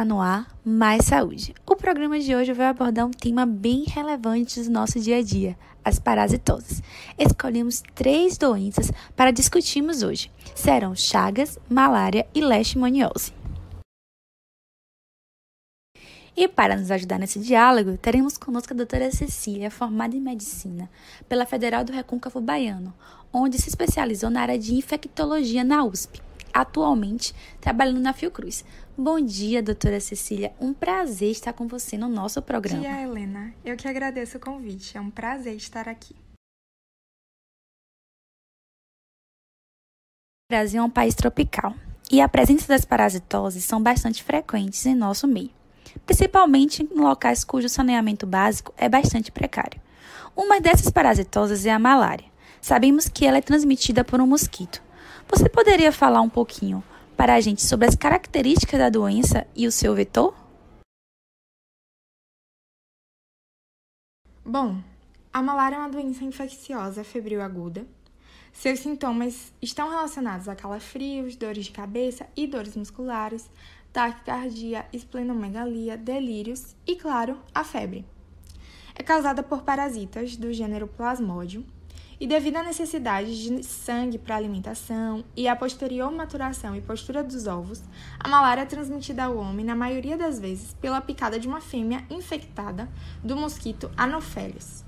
Está no ar Mais Saúde. O programa de hoje vai abordar um tema bem relevante do nosso dia a dia, as parasitoses. Escolhemos 3 doenças para discutirmos hoje. Serão Chagas, malária e leishmaniose. E para nos ajudar nesse diálogo, teremos conosco a doutora Cecília, formada em Medicina pela Federal do Recôncavo Baiano, onde se especializou na área de infectologia na USP, atualmente trabalhando na Fiocruz. Bom dia, doutora Cecília. Um prazer estar com você no nosso programa. Bom dia, Helena. Eu que agradeço o convite. É um prazer estar aqui. O Brasil é um país tropical e a presença das parasitoses são bastante frequentes em nosso meio, principalmente em locais cujo saneamento básico é bastante precário. Uma dessas parasitoses é a malária. Sabemos que ela é transmitida por um mosquito. Você poderia falar um pouquinho para a gente sobre as características da doença e o seu vetor? Bom, a malária é uma doença infecciosa febril aguda. Seus sintomas estão relacionados a calafrios, dores de cabeça e dores musculares, taquicardia, esplenomegalia, delírios e, claro, a febre. É causada por parasitas do gênero Plasmodium e devido à necessidade de sangue para alimentação e à posterior maturação e postura dos ovos, a malária é transmitida ao homem, na maioria das vezes, pela picada de uma fêmea infectada do mosquito Anopheles.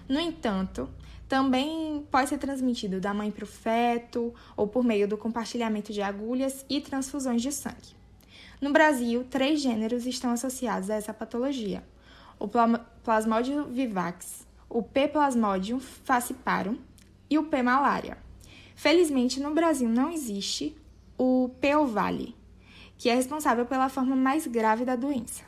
No entanto, também pode ser transmitido da mãe para o feto ou por meio do compartilhamento de agulhas e transfusões de sangue. No Brasil, 3 gêneros estão associados a essa patologia: o Plasmodium vivax, o P. Plasmodium falciparum e o P. malaria. Felizmente, no Brasil não existe o P. ovale, que é responsável pela forma mais grave da doença.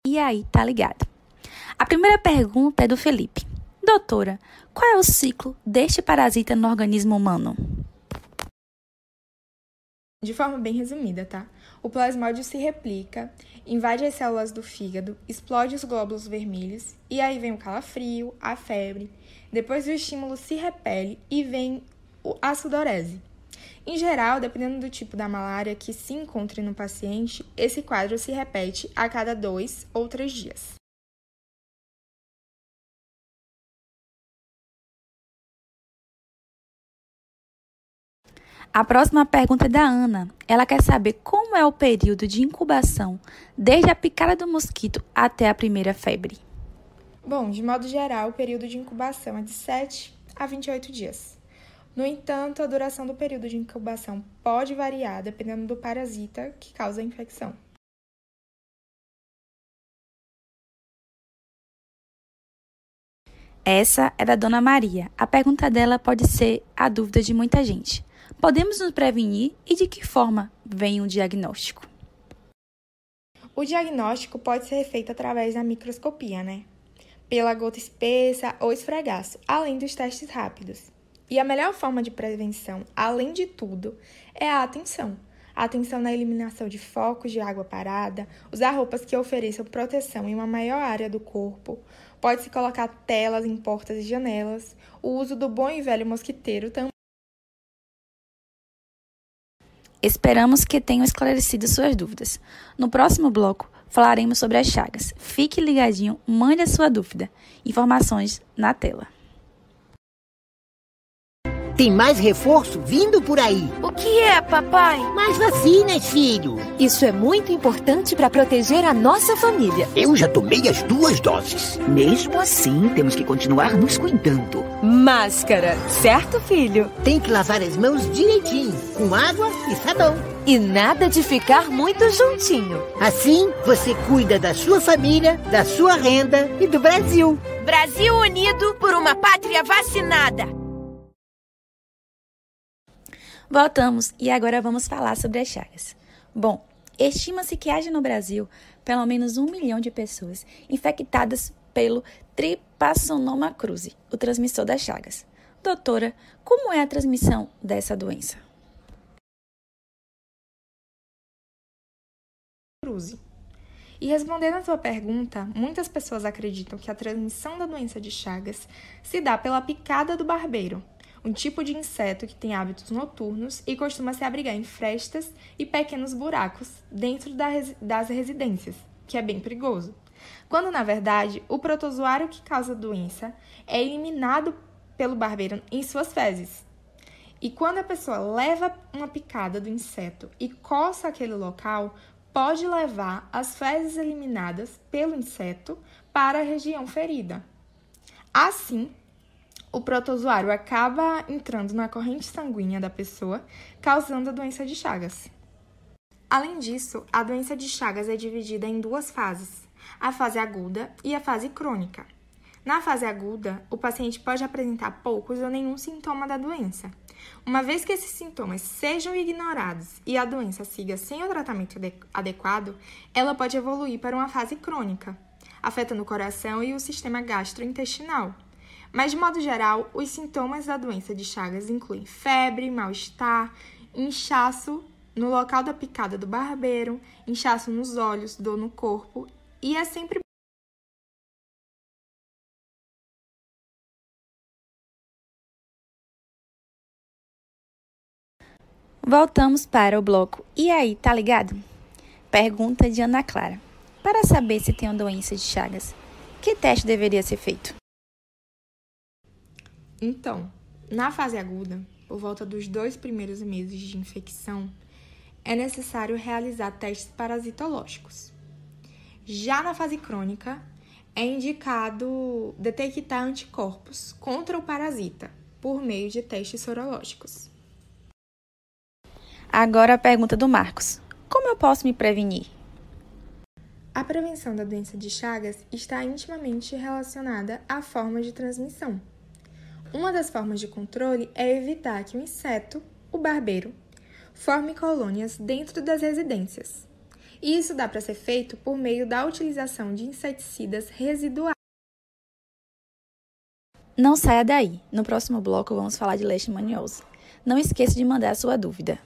E aí, tá ligado? A primeira pergunta é do Felipe. Doutora, qual é o ciclo deste parasita no organismo humano? De forma bem resumida, tá? O plasmódio se replica, invade as células do fígado, explode os glóbulos vermelhos, e aí vem o calafrio, a febre. Depois o estímulo se repele e vem a sudorese. Em geral, dependendo do tipo da malária que se encontre no paciente, esse quadro se repete a cada 2 ou 3 dias. A próxima pergunta é da Ana. Ela quer saber como é o período de incubação desde a picada do mosquito até a primeira febre. Bom, de modo geral, o período de incubação é de 7 a 28 dias. No entanto, a duração do período de incubação pode variar dependendo do parasita que causa a infecção. Essa é da Dona Maria. A pergunta dela pode ser a dúvida de muita gente. Podemos nos prevenir e de que forma vem o diagnóstico? O diagnóstico pode ser feito através da microscopia, pela gota espessa ou esfregaço, além dos testes rápidos. E a melhor forma de prevenção, além de tudo, é a atenção. A atenção na eliminação de focos de água parada, usar roupas que ofereçam proteção em uma maior área do corpo, pode-se colocar telas em portas e janelas, o uso do bom e velho mosquiteiro também. Esperamos que tenham esclarecido suas dúvidas. No próximo bloco, falaremos sobre as chagas. Fique ligadinho, mande a sua dúvida. Informações na tela. Tem mais reforço vindo por aí. O que é, papai? Mais vacinas, filho. Isso é muito importante para proteger a nossa família. Eu já tomei as 2 doses. Mesmo assim, temos que continuar nos cuidando. Máscara, certo, filho? Tem que lavar as mãos direitinho, com água e sabão. E nada de ficar muito juntinho. Assim, você cuida da sua família, da sua renda e do Brasil. Brasil unido por uma pátria vacinada. Voltamos e agora vamos falar sobre as chagas. Bom, estima-se que haja no Brasil pelo menos 1 milhão de pessoas infectadas pelo Trypanosoma cruzi, o transmissor das chagas. Doutora, como é a transmissão dessa doença? Cruzi. E respondendo à sua pergunta, muitas pessoas acreditam que a transmissão da doença de Chagas se dá pela picada do barbeiro, um tipo de inseto que tem hábitos noturnos e costuma se abrigar em frestas e pequenos buracos dentro das residências, que é bem perigoso. Quando, na verdade, o protozoário que causa a doença é eliminado pelo barbeiro em suas fezes. E quando a pessoa leva uma picada do inseto e coça aquele local, pode levar as fezes eliminadas pelo inseto para a região ferida. Assim, o protozoário acaba entrando na corrente sanguínea da pessoa, causando a doença de Chagas. Além disso, a doença de Chagas é dividida em duas fases, a fase aguda e a fase crônica. Na fase aguda, o paciente pode apresentar poucos ou nenhum sintoma da doença. Uma vez que esses sintomas sejam ignorados e a doença siga sem o tratamento adequado, ela pode evoluir para uma fase crônica, afetando o coração e o sistema gastrointestinal. Mas, de modo geral, os sintomas da doença de Chagas incluem febre, mal-estar, inchaço no local da picada do barbeiro, inchaço nos olhos, dor no corpo, e é sempre Voltamos para o bloco E aí, tá ligado? Pergunta de Ana Clara. Para saber se tem uma doença de Chagas, que teste deveria ser feito? Então, na fase aguda, por volta dos 2 primeiros meses de infecção, é necessário realizar testes parasitológicos. Já na fase crônica, é indicado detectar anticorpos contra o parasita por meio de testes sorológicos. Agora a pergunta do Marcos. Como eu posso me prevenir? A prevenção da doença de Chagas está intimamente relacionada à forma de transmissão. Uma das formas de controle é evitar que o inseto, o barbeiro, forme colônias dentro das residências. E isso dá para ser feito por meio da utilização de inseticidas residuais. Não saia daí. No próximo bloco vamos falar de leishmaniose. Não esqueça de mandar a sua dúvida.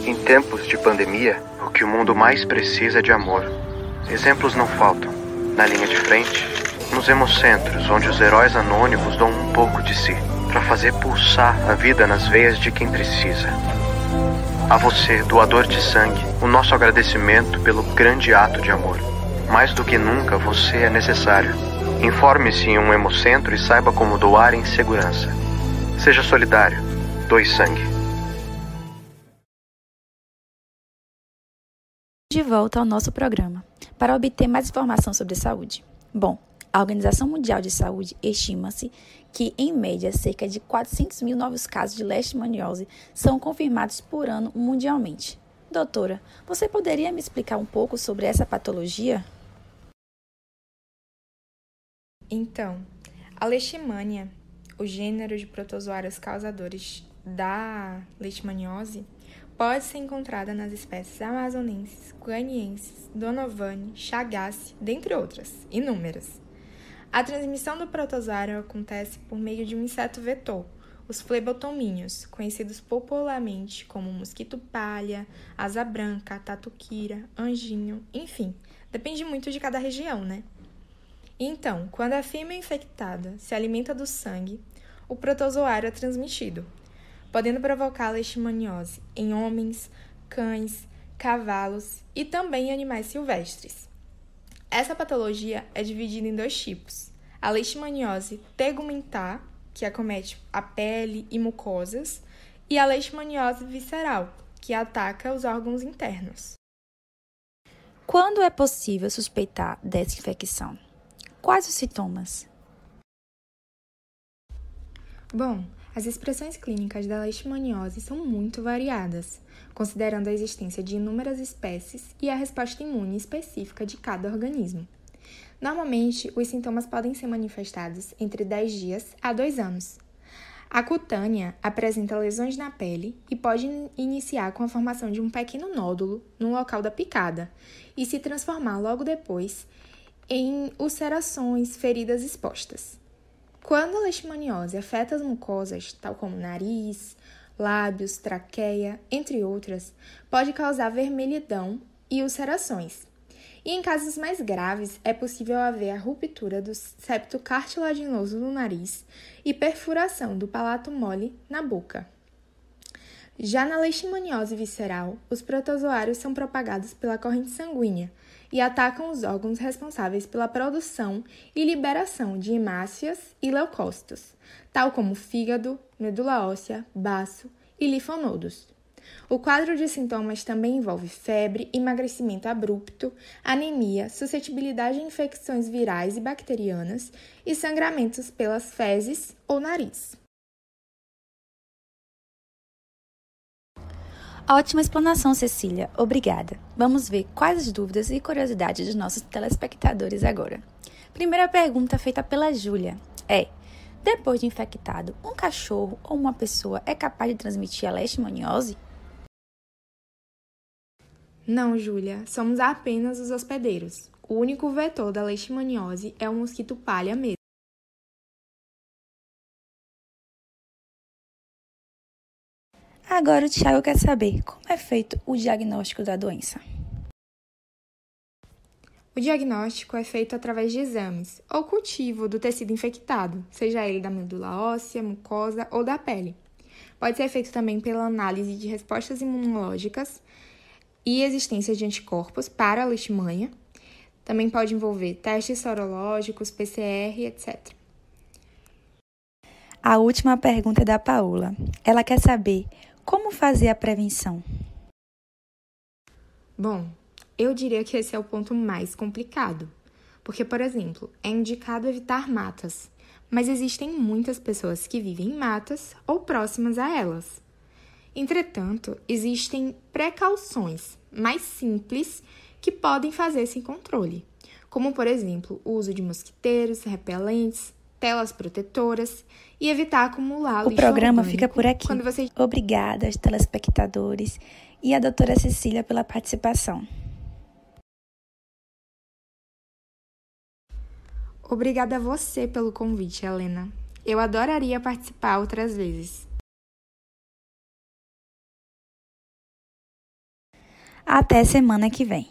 Em tempos de pandemia, o que o mundo mais precisa é de amor. Exemplos não faltam. Na linha de frente, nos hemocentros, onde os heróis anônimos dão um pouco de si, para fazer pulsar a vida nas veias de quem precisa. A você, doador de sangue, o nosso agradecimento pelo grande ato de amor. Mais do que nunca, você é necessário. Informe-se em um hemocentro e saiba como doar em segurança. Seja solidário. Doe sangue. De volta ao nosso programa, para obter mais informação sobre saúde. Bom, a Organização Mundial de Saúde estima-se que, em média, cerca de 400 mil novos casos de leishmaniose são confirmados por ano mundialmente. Doutora, você poderia me explicar um pouco sobre essa patologia? Então, a leishmania, o gênero de protozoários causadores da leishmaniose, pode ser encontrada nas espécies amazonenses, guianienses, donovani, chagace, dentre outras, inúmeras. A transmissão do protozoário acontece por meio de um inseto vetor, os flebotomíneos, conhecidos popularmente como mosquito palha, asa branca, tatuquira, anjinho, enfim, depende muito de cada região, né? Então, quando a fêmea infectada se alimenta do sangue, o protozoário é transmitido, podendo provocar leishmaniose em homens, cães, cavalos e também em animais silvestres. Essa patologia é dividida em 2 tipos: a leishmaniose tegumentar, que acomete a pele e mucosas, e a leishmaniose visceral, que ataca os órgãos internos. Quando é possível suspeitar dessa infecção? Quais os sintomas? Bom, as expressões clínicas da leishmaniose são muito variadas, considerando a existência de inúmeras espécies e a resposta imune específica de cada organismo. Normalmente, os sintomas podem ser manifestados entre 10 dias a 2 anos. A cutânea apresenta lesões na pele e pode iniciar com a formação de um pequeno nódulo no local da picada e se transformar logo depois em ulcerações, feridas expostas. Quando a leishmaniose afeta as mucosas, tal como nariz, lábios, traqueia, entre outras, pode causar vermelhidão e ulcerações. E em casos mais graves, é possível haver a ruptura do septo cartilaginoso no nariz e perfuração do palato mole na boca. Já na leishmaniose visceral, os protozoários são propagados pela corrente sanguínea e atacam os órgãos responsáveis pela produção e liberação de hemácias e leucócitos, tal como fígado, medula óssea, baço e linfonodos. O quadro de sintomas também envolve febre, emagrecimento abrupto, anemia, suscetibilidade a infecções virais e bacterianas e sangramentos pelas fezes ou nariz. Ótima explanação, Cecília. Obrigada. Vamos ver quais as dúvidas e curiosidades dos nossos telespectadores agora. Primeira pergunta feita pela Júlia é: depois de infectado, um cachorro ou uma pessoa é capaz de transmitir a leishmaniose? Não, Júlia, somos apenas os hospedeiros. O único vetor da leishmaniose é o mosquito palha mesmo. Agora o Thiago quer saber como é feito o diagnóstico da doença. O diagnóstico é feito através de exames ou cultivo do tecido infectado, seja ele da medula óssea, mucosa ou da pele. Pode ser feito também pela análise de respostas imunológicas e existência de anticorpos para a leishmania. Também pode envolver testes sorológicos, PCR, etc. A última pergunta é da Paola. Ela quer saber como fazer a prevenção. Bom, eu diria que esse é o ponto mais complicado, porque, por exemplo, é indicado evitar matas, mas existem muitas pessoas que vivem em matas ou próximas a elas. Entretanto, existem precauções mais simples que podem fazer esse controle, como, por exemplo, o uso de mosquiteiros, repelentes, telas protetoras e evitar acumular lixo orgânico. O programa orgânico fica por aqui. Obrigada aos telespectadores e à doutora Cecília pela participação. Obrigada a você pelo convite, Helena. Eu adoraria participar outras vezes. Até semana que vem.